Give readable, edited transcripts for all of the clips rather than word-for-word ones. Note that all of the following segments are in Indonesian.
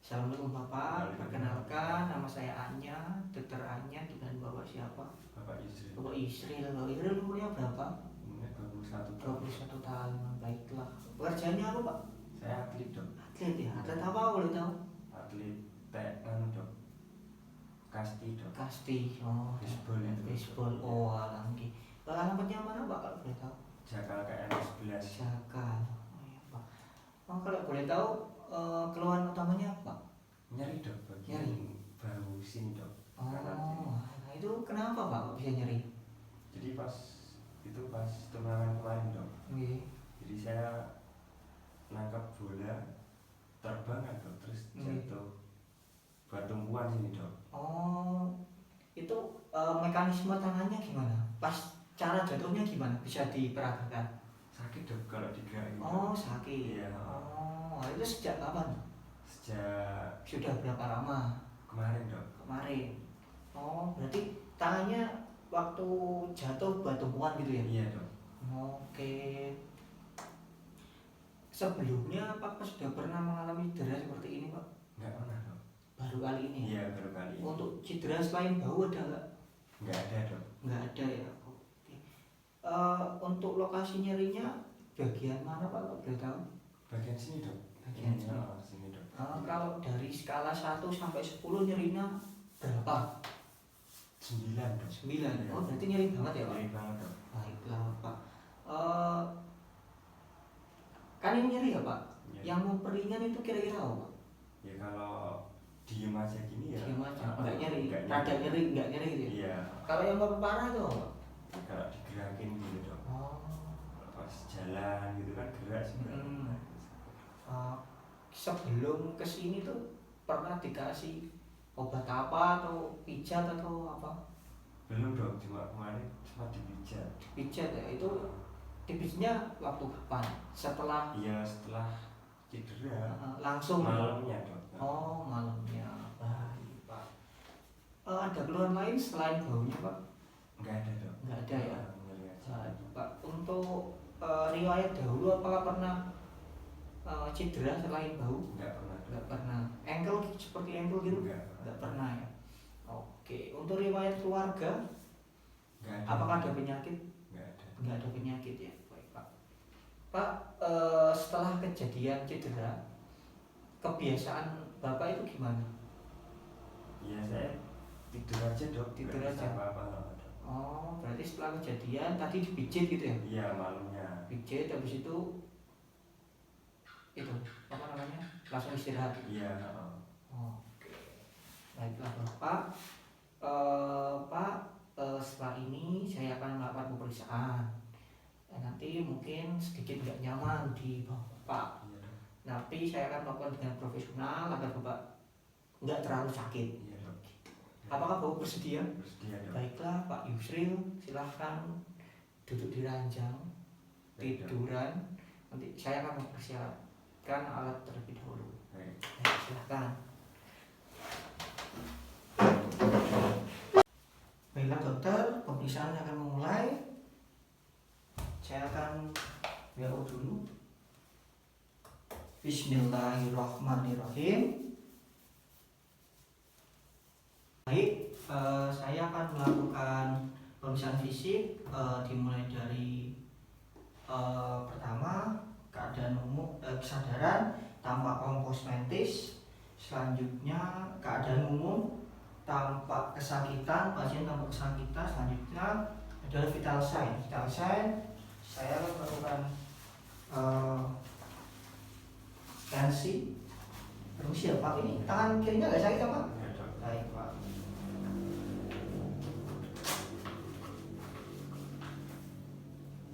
Assalamualaikum Bapak, perkenalkan nama saya Anya, Dokter Anya, dengan Bapak siapa? Bapak Yusril. Bapak Yusril. Bapak Yusril umurnya berapa? Umurnya 21 tahun. 21 tahun, baiklah. Pekerjaannya apa Pak? Saya atlet dok. Atlet ya? Atlet apa boleh tahu? Atlet dok. Kasti dok. Kasti, oh. Baseball itu. Baseball, oh alangki. Alamatnya mana Pak kalau boleh tahu? Jakal KM 11. Jakal, oh iya Pak. Oh kalau boleh tahu, keluhan utamanya apa? Nyeri dok, bagian Nyeri? bahu sini dok. Oh, Kanan kiri. nah itu kenapa Pak kok bisa nyeri? Jadi pas turnamen kemarin dok. Oke. Jadi saya nangkap bola terbang kan dok, terus jatuh buat tumpuan sini dok. Oh, itu mekanisme tangannya gimana? Pas cara jatuhnya gimana? Bisa diperagakan? Sakit dok kalau digerakin. Oh, sakit. Iya. Oh, itu sejak kapan? Sejak Sudah berapa lama? kemarin dok. Kemarin. Oh, berarti tangannya waktu jatuh buat tumpuan gitu ya? Iya dok. Oke. Sebelumnya Pak sudah pernah mengalami cedera seperti ini Pak? Nggak pernah dok. Baru kali ini? Iya baru kali ini. Untuk cedera selain bau ada nggak? Nggak ada dok. Nggak ada ya. Oke. Untuk lokasi nyerinya bagian mana Pak kalau boleh tahu? Bagian sini dok. Bagian sini. Sini dok. Kalau dari skala 1 sampai 10 nyerinya berapa? 9 dok. 9. Oh berarti nyeri banget ya Pak? Nyeri banget dok. Baiklah Pak. Kan ini nyeri ya Pak? Iya. Yang memperingan itu kira-kira apa Pak? Ya kalau diem aja gini ya. Diam aja, nggak nyeri, Nggak rada nyeri, nggak nyeri gitu ya? Iya. Kalau yang parah itu apa? Kalau digerakin gitu dok. Oh. Pas jalan gitu kan gerak juga. Sebelum kesini tuh pernah dikasih obat apa atau pijat atau apa? Belum dok, cuma kemarin sempat dipijat. Pijat ya, itu dipijatnya waktu kapan? Setelah Iya setelah cedera. langsung? Malamnya dok. Oh malamnya, baik Pak. Ada keluhan lain selain baunya Pak? Nggak ada dok. Nggak ada ya? Nyeri aja. Baik Pak, untuk riwayat dahulu apakah pernah cedera selain bau? Nggak pernah dok. Nggak pernah. Ankle seperti ankle gitu? Nggak pernah ya. Oke, untuk riwayat keluarga, Nggak ada. apakah ada penyakit? Nggak ada. Nggak ada penyakit ya. Baik Pak. Pak, setelah kejadian cedera, kebiasaan Bapak itu gimana? Iya saya tidur aja dok. Tidur Nggak aja? bisa apa-apa dok. Oh, berarti setelah kejadian tadi dipijit gitu ya? Iya malamnya. Pijit, habis itu apa namanya? Langsung istirahat. Iya. Oke. Baiklah Bapak. Pak, setelah ini saya akan melakukan pemeriksaan. Nanti mungkin sedikit nggak nyaman di Bapak. Iya dok. Tapi saya akan melakukan dengan profesional agar Bapak nggak terlalu sakit. Iya dok. Apakah Bapak bersedia? Bersedia dok. Baiklah Pak Yusril, silahkan duduk di ranjang, tiduran. Nanti saya akan mempersiapkan alat terlebih dahulu. Baik. Silahkan. Baiklah dokter, pemeriksaan akan memulai. Saya akan WO dulu. Bismillahirrahmanirrahim. Baik, saya akan melakukan pemeriksaan fisik, dimulai dari pertama keadaan umum, kesadaran tampak kosmetis, selanjutnya keadaan umum tampak kesakitan, pasien tampak kesakitan, selanjutnya adalah vital sign. Vital sign saya akan melakukan tensi. Permisi ya Pak, ini tangan kirinya nggak sakit ya Pak? Iya dok. Baik Pak.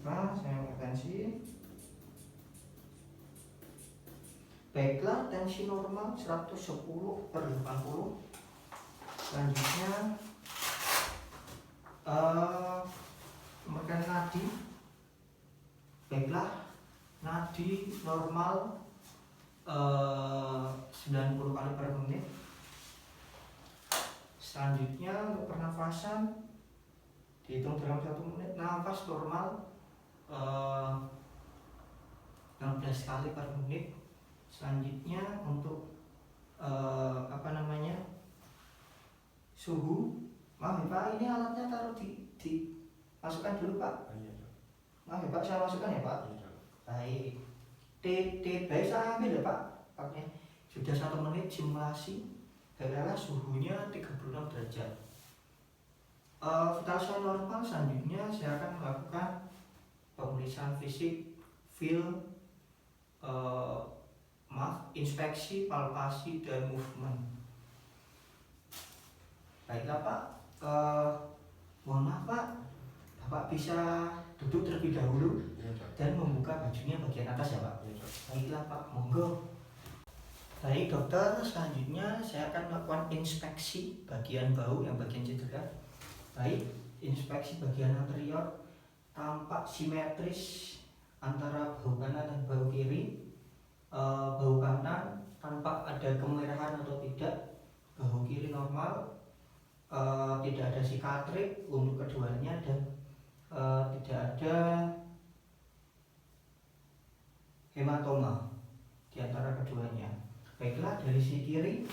Nah, saya angkat tensi. Baiklah, tensi normal 110/80. Selanjutnya pemeriksaan nadi. Baiklah, nadi normal 90 kali per menit. Selanjutnya untuk pernafasan dihitung dalam 1 menit. Nafas normal 16 kali per menit. Selanjutnya untuk suhu. Maaf ya Pak, ini alatnya taruh di masukkan dulu Pak. Oh iya dok. Maaf ya Pak, saya masukkan ya Pak. Iya dok. Baik. Baik saya ambil ya Pak. Paknya sudah 1 menit simulasi. Adalah suhunya 36 derajat. Vital sign normal. Selanjutnya saya akan melakukan pemeriksaan fisik, inspeksi, palpasi dan movement. Baiklah Pak, mohon maaf Pak, Bapak bisa duduk terlebih dahulu Iya dok. dan membuka bajunya bagian atas ya Pak. Iya dok. Baiklah Pak, monggo. Baik dokter, selanjutnya saya akan melakukan inspeksi bagian bahu yang bagian cedera. Baik, inspeksi bagian anterior tampak simetris antara bahu kanan dan bahu kiri. Bahu kanan tampak ada kemerahan atau tidak, bahu kiri normal, tidak ada sikatrik untuk keduanya dan tidak ada hematoma di antara keduanya. Baiklah, dari sisi kiri,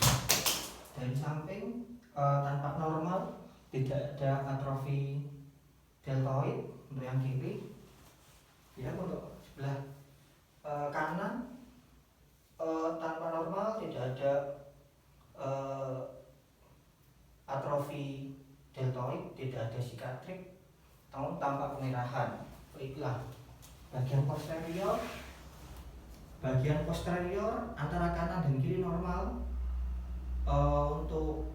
dari samping tampak normal, tidak ada atrofi deltoid untuk yang kiri. Ya, untuk sebelah kanan tanpa normal, tidak ada atrofi deltoid, tidak ada sikatrik, namun tampak kemerahan. Baiklah, bagian posterior antara kanan dan kiri normal. Untuk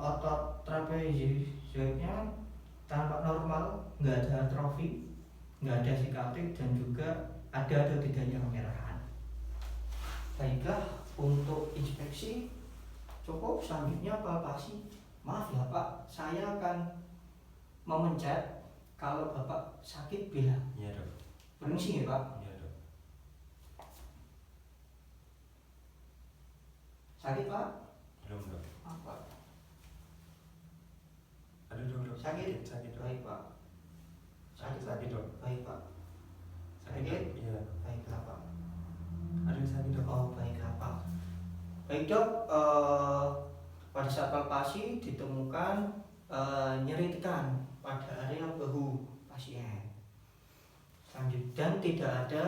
otot trapezoidnya tampak normal, nggak ada atrofi, nggak ada sikatrik, dan juga ada atau tidaknya kemerahan. Baiklah, untuk inspeksi cukup. Selanjutnya palpasi. Maaf ya Pak, saya akan memencet kalau Bapak sakit bilang. Iya dok. Permisi ya Pak. Iya dok. Sakit Pak? Belum dok. Maaf Pak. Aduh dok. Sakit? Sakit dok. Baik Pak. Sakit dok. Baik Pak. Sakit. Sakit? Iya. Baiklah Pak. Aduh sakit dok. Oh baiklah Pak. Baik Dok, pada saat palpasi ditemukan nyeri tekan pada area bahu pasien. Selanjutnya dan tidak ada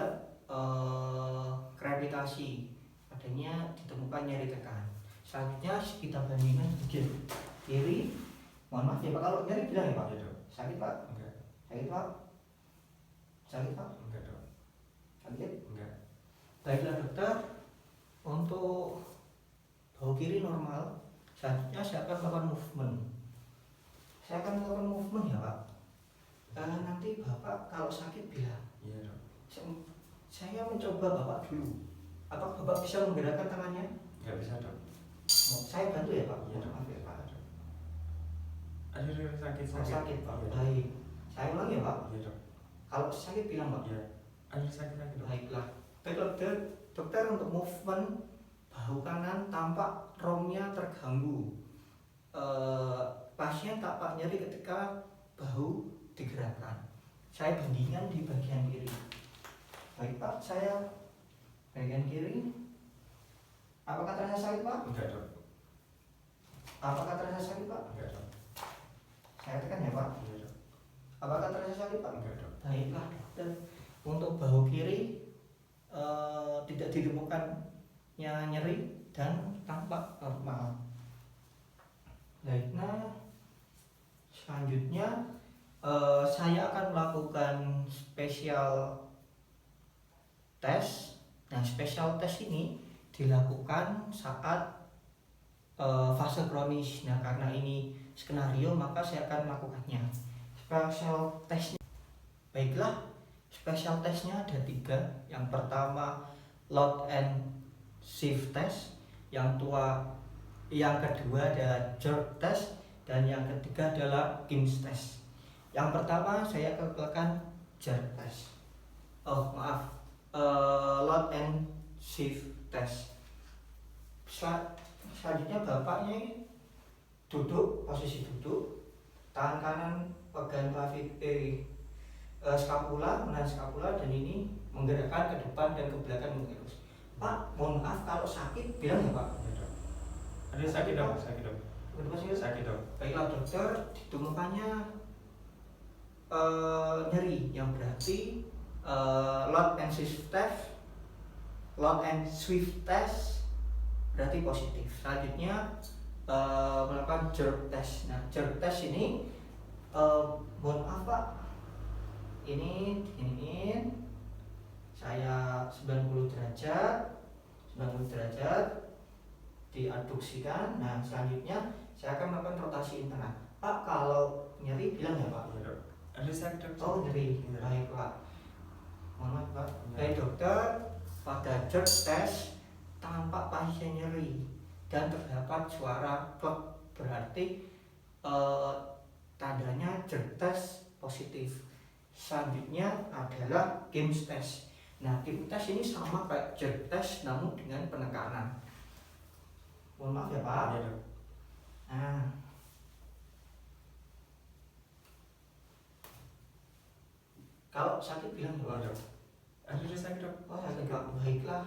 gravitasi, adanya ditemukan nyeri tekan. Selanjutnya kita bandingkan bagian kiri. Mohon maaf ya Pak, kalau nyeri bilang ya Pak. Iya dok. Sakit Pak? Enggak. Sakit Pak? Sakit Pak? Enggak dok. Sakit? Enggak. Baiklah dokter, untuk bahu kiri normal. Selanjutnya saya akan melakukan movement. Saya akan melakukan movement ya Pak. Nanti Bapak kalau sakit bilang. Iya dok. Saya mencoba Bapak dulu. Apakah Bapak bisa menggerakkan tangannya? Enggak bisa dok. Saya bantu ya Pak. Iya dok. Maaf ya Pak. Aduh sakit Sakit Pak. Iya. Baik. Saya ulang ya Pak. Iya dok. Kalau sakit bilang Pak. Iya. Aduh sakit dok. Baiklah. Baik dokter, untuk movement bahu kanan tampak romnya terganggu. Pasien tampak nyeri ketika bahu digerakkan. Saya bandingkan di bagian kiri. Baik Pak, saya bagian kiri. Apakah terasa sakit Pak? Enggak dok. Apakah terasa sakit Pak? Enggak dok. Saya tekan ya Pak. Iya dok. Apakah terasa sakit Pak? Enggak dok. Baiklah dokter. Untuk bahu kiri tidak ditemukannya nyeri dan tampak normal. Baiklah, selanjutnya saya akan melakukan special test. Nah, special test ini dilakukan saat fase kronis. Nah, karena ini skenario, maka saya akan melakukannya. Special testnya, baiklah, special testnya ada 3. Yang pertama load and shift test, yang kedua adalah jerk test, dan yang ketiga adalah Kim's test. Yang pertama saya lakukan jerk test. Load and shift test. Selanjutnya bapaknya duduk, posisi duduk, tangan kanan pegang skapula, menahan skapula, dan ini menggerakkan ke depan dan ke belakang Pak, mohon maaf kalau sakit bilang ya Pak. Iya dok. Aduh sakit dok. Sakit dok. Sakit dok. Baiklah dokter, ditemukannya nyeri yang berarti loud and swift test berarti positif. Selanjutnya melakukan jerk test. Nah, jerk test ini mohon maaf Pak, ini diginiin, saya 90 derajat diadduksikan. Nah, selanjutnya saya akan melakukan rotasi internal. Pak, kalau nyeri bilang ya Pak? Iya dok. Ada sakit dok. Oh, nyeri. Iya. Baik Pak. Mohon maaf Pak. Iya. Baik dokter, pada jerk test tampak pasien nyeri dan terdapat suara klek, berarti tandanya jerk test positif. Selanjutnya adalah Gims test. Nah, Gims test ini sama kayak jerk test namun dengan penekanan. Mohon maaf ya Pak. Iya dok. Nah, kalau sakit bilang ya Pak. Iya dok. Ada sakit dok. Oh, sakit Pak. Baiklah.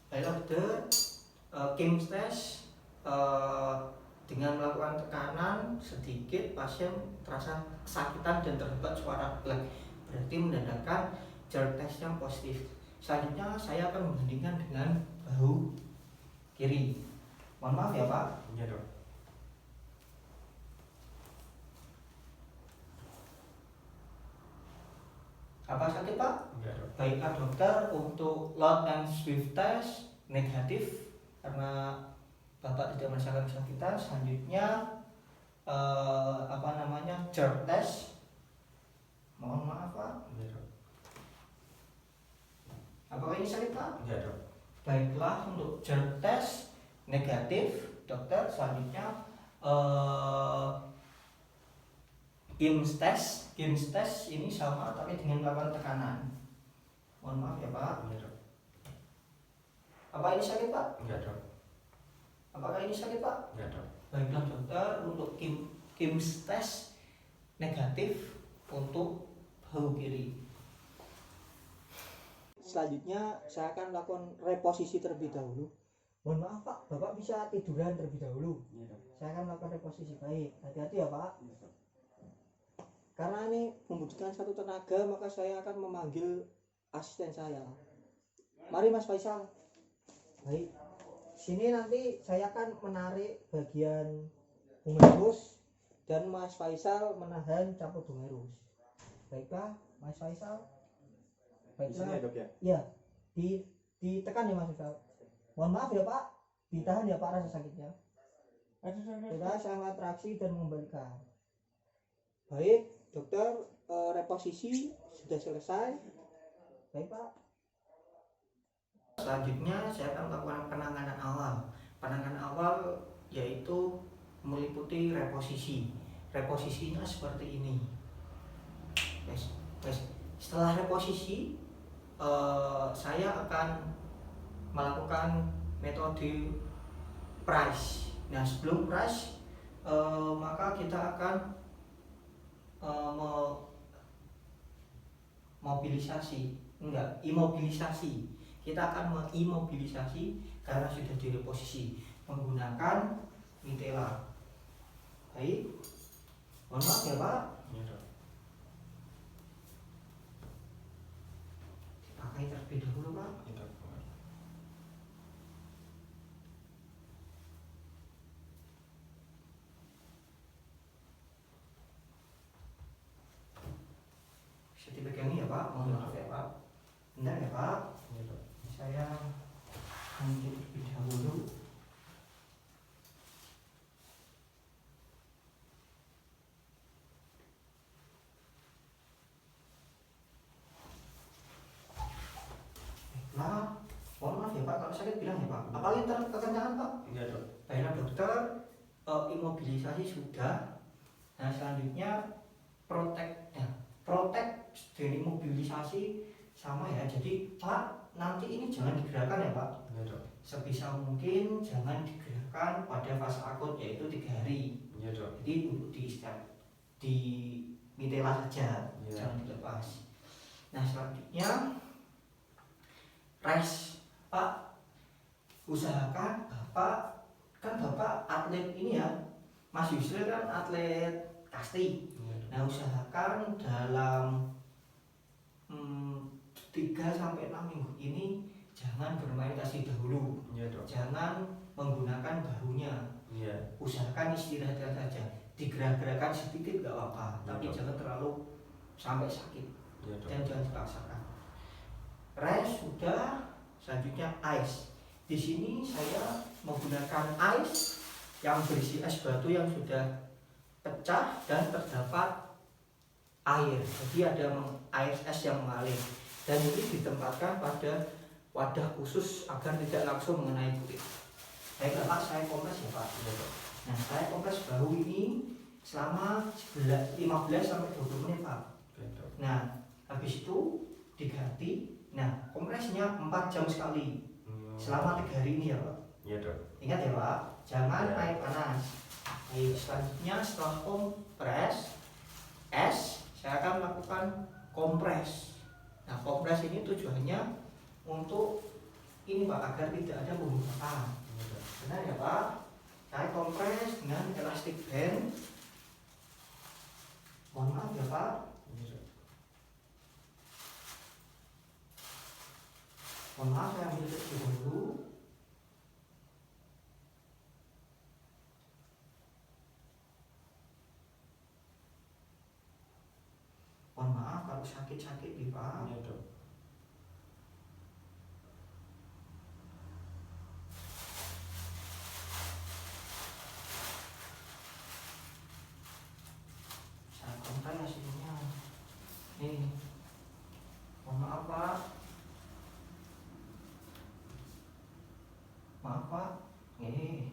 Baiklah dokter, Gims test dengan melakukan tekanan sedikit pasien terasa kesakitan dan terdapat suara klek, berarti menandakan jerk test yang positif. Selanjutnya saya akan membandingkan dengan bahu kiri. Mohon maaf ya Pak. Iya dok. Apa sakit Pak? Enggak dok. Baiklah dokter, untuk loud and swift test negatif karena Bapak tidak merasakan kesakitan. Selanjutnya jerk test. Mohon maaf Pak. Iya dok. Apakah ini sakit Pak? Enggak dok. Baiklah, untuk jerk test negatif dokter. Selanjutnya Gims test ini sama tapi dengan melakukan tekanan. Mohon maaf ya Pak. Iya dok. Apa ini sakit Pak? Enggak dok. Apakah ini sakit Pak? Enggak dok. Baiklah dokter, untuk Gims test negatif untuk bahu kiri. Selanjutnya saya akan melakukan reposisi terlebih dahulu. Mohon maaf Pak, Bapak bisa tiduran terlebih dahulu. Iya dok. Saya akan melakukan reposisi. Baik, hati-hati ya Pak. Iya dok. Karena ini membutuhkan satu tenaga, maka saya akan memanggil asisten saya. Mari Mas Faisal. Baik. Sini nanti saya akan menarik bagian humerus dan Mas Faisal menahan caput humerus. Baiklah, Mas Faisal. Di sini ya dok ya. Ya, ditekan ya Mas Faisal. Mohon maaf ya Pak, ditahan ya Pak rasa sakitnya. Sudah saya traksi dan mengembalikan. Baik, dokter, reposisi sudah selesai. Baik Pak. Selanjutnya saya akan melakukan penanganan awal. Penanganan awal yaitu meliputi reposisi. Reposisinya seperti ini. Guys. Setelah reposisi, saya akan melakukan metode price. Nah, sebelum price, maka kita akan imobilisasi. Kita akan mengimobilisasi karena sudah direposisi menggunakan mitela. Baik, mohon maaf ya Pak. Iya dok. Dipakai terlebih dahulu Pak. Iya dok. Bisa dipegangi ya Pak. Mohon maaf ya Pak. Bentar ya Pak. Iya dok. Saya lanjut terlebih dahulu. Nah, mohon maaf ya Pak, kalau sakit bilang ya Pak. Apalagi kekencangan Pak? Iya dok. Baiklah dokter, imobilisasi sudah. Nah, selanjutnya protek dan imobilisasi sama ya. Jadi Pak, nanti ini jangan digerakkan ya Pak. Iya dok. Sebisa mungkin jangan digerakkan pada fase akut, yaitu 3 hari. Iya dok. Jadi duduk di mitela saja, Iya. jangan dilepas. Nah, selanjutnya rest Pak, usahakan Bapak kan bapak atlet ini ya, Mas Yusril kan atlet kasti. Iya, Dok. Nah usahakan dalam 3 sampai 6 minggu ini jangan bermain kasti dahulu, Iya, Dok. jangan menggunakan bahunya, Iya. usahakan istirahat saja, digerak-gerakan sedikit gak apa-apa, tapi Dok. jangan terlalu sampai sakit Iya, Dok. dan jangan dipaksakan. Rest sudah, selanjutnya ice. Di sini saya menggunakan ice yang berisi es batu yang sudah pecah dan terdapat air. Jadi ada air es yang mengalir dan ini ditempatkan pada wadah khusus agar tidak langsung mengenai kulit. Baik Pak, saya kompres ya Pak. Iya, Dok. Nah, saya kompres bahu ini selama 15 sampai 20 menit Pak. Oke, Dok. Nah, habis itu diganti. Nah, kompresnya 4 jam sekali selama 3 hari ini ya Pak. Iya, Dok. Ingat ya Pak, jangan Ya. air panas. Baik, selanjutnya setelah kompres es, saya akan melakukan kompres. Nah, kompres ini tujuannya untuk ini Pak, agar tidak ada pembengkakan. Iya, Dok. Benar ya Pak? Saya kompres dengan elastic band. Mohon maaf ya Pak. Iya, Dok. Mohon maaf, saya ambil tisu dulu. Mohon maaf kalau sakit-sakit nih Pak. Iya, Dok. Saya kompres hasilnya. Nih. Mohon maaf Pak. Maaf Pak. Nih.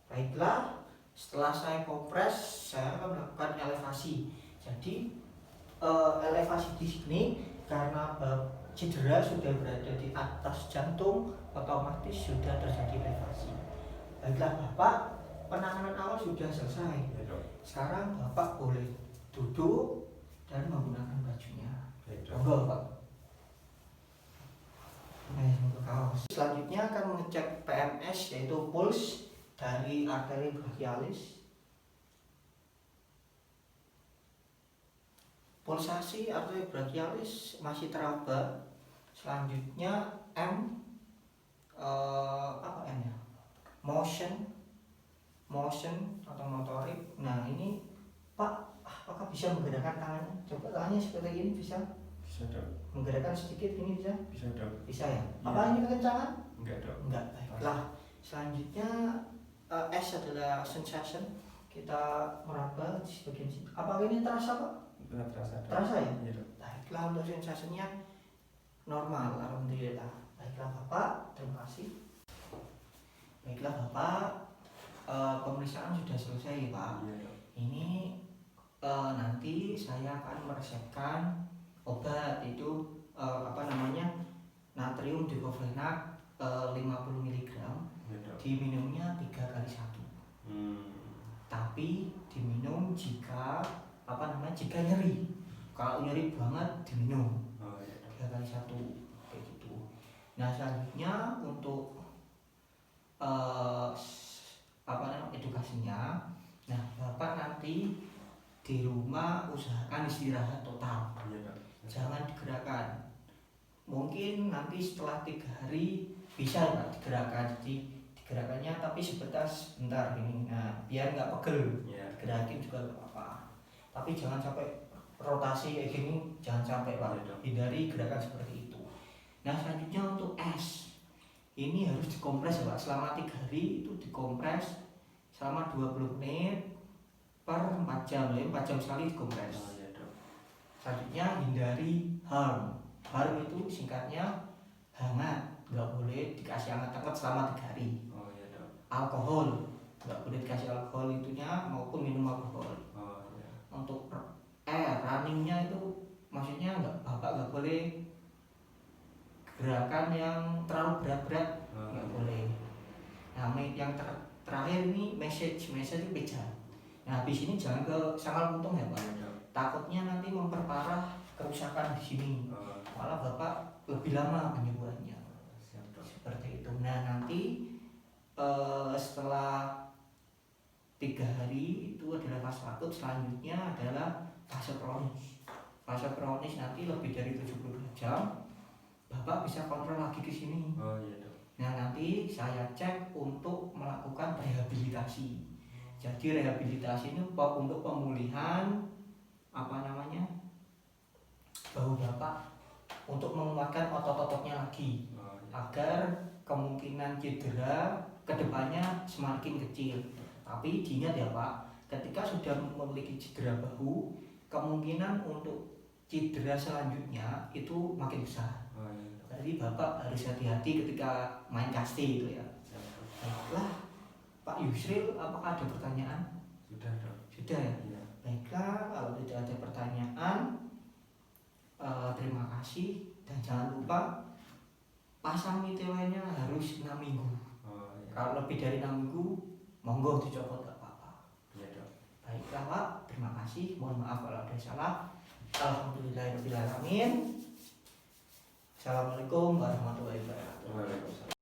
Baiklah, setelah saya kompres, saya akan melakukan elevasi. Jadi elevasi di sini karena cedera sudah berada di atas jantung, otomatis sudah terjadi elevasi. Baiklah Bapak, penanganan awal sudah selesai. Iya, Dok. Sekarang Bapak boleh duduk dan menggunakan bajunya. Baik, Dok. Monggo Pak. Monggo kaos. Selanjutnya akan mengecek PMS yaitu puls dari arteri brachialis. Pulsasi arteri brachialis masih teraba. Selanjutnya M apa M ya? Motion atau motorik. Nah ini Pak, apakah bisa menggerakkan tangannya? Coba tangannya seperti ini bisa? Bisa, Dok. Menggerakkan sedikit ini bisa? Bisa, Dok. Bisa ya? Iya. Apa ini kekencangan? Enggak, Dok. Enggak. Baiklah. Selanjutnya S adalah sensation. Kita meraba di bagian sini. Apakah ini terasa Pak? Benar terasa, Dok. Terasa ya? Iya, Dok. Baiklah, untuk sensasinya normal, alhamdulillah. Baiklah Bapak, terima kasih. Baiklah Bapak, pemeriksaan sudah selesai Pak. Iya, Dok. Ini nanti saya akan meresepkan obat itu natrium diclofenac 50 mg. Iya, Dok. Diminumnya 3 kali 1. Tapi diminum jika jika nyeri. Kalau nyeri banget diminum Oh, iya, Dok. 3 kali 1 kayak gitu. Nah selanjutnya untuk edukasinya. Nah Bapak nanti di rumah usahakan istirahat total, Iya, Dok. jangan digerakkan. Mungkin nanti setelah 3 hari bisa Pak digerakkan. Jadi digerakannya tapi sebentar ini. Nah biar nggak pegel, Iya. gerakin juga nggak apa-apa. Tapi jangan sampai rotasi kayak gini, jangan sampai Pak. Iya, Dok. Hindari gerakan seperti itu. Nah selanjutnya untuk es, ini harus dikompres ya Pak. Selama 3 hari itu dikompres selama 20 menit per 4 jam. 4 jam sekali dikompres. Oh, iya, Dok. Selanjutnya hindari harm. Harm itu singkatnya hangat, nggak boleh dikasih hangat-hangat selama 3 hari. Oh, iya, Dok. Alkohol nggak boleh dikasih alkohol itunya maupun minum alkohol. Oh iya. Untuk runningnya itu maksudnya bapak nggak boleh gerakan yang terlalu berat-berat, nggak boleh. Nah yang terakhir ini message itu beda. Nah habis ini jangan ke Sangkal Puntung ya pak, takutnya nanti memperparah kerusakan di sini, malah bapak lebih lama penyembuhannya. Seperti itu. Nah nanti setelah 3 hari itu adalah fase akut, selanjutnya adalah fase kronis. Fase kronis nanti lebih dari 72 jam bapak bisa kontrol lagi ke sini. Oh iya dok. Nah nanti saya cek untuk melakukan rehabilitasi. Jadi rehabilitasi ini untuk pemulihan bahu bapak, untuk menguatkan otot-ototnya lagi, agar kemungkinan cedera kedepannya semakin kecil. Tapi diingat ya pak, ketika sudah memiliki cedera bahu, kemungkinan untuk cedera selanjutnya itu makin besar. Jadi bapak harus hati-hati ketika main kasti itu ya. Baiklah Pak Yusril, apakah ada pertanyaan? Sudah dok. Sudah ya? Iya. Baiklah, kalau tidak ada pertanyaan, terima kasih. Dan jangan lupa pasang mitiwenya harus 6 minggu. Oh iya. Kalau lebih dari 6 minggu, monggo dicopot gak apa-apa. Iya dok. Baiklah Pak, terima kasih. Mohon maaf kalau ada salah. Alhamdulillahirrahmanirrahim. Assalamualaikum warahmatullahi wabarakatuh. Waalaikumsalam.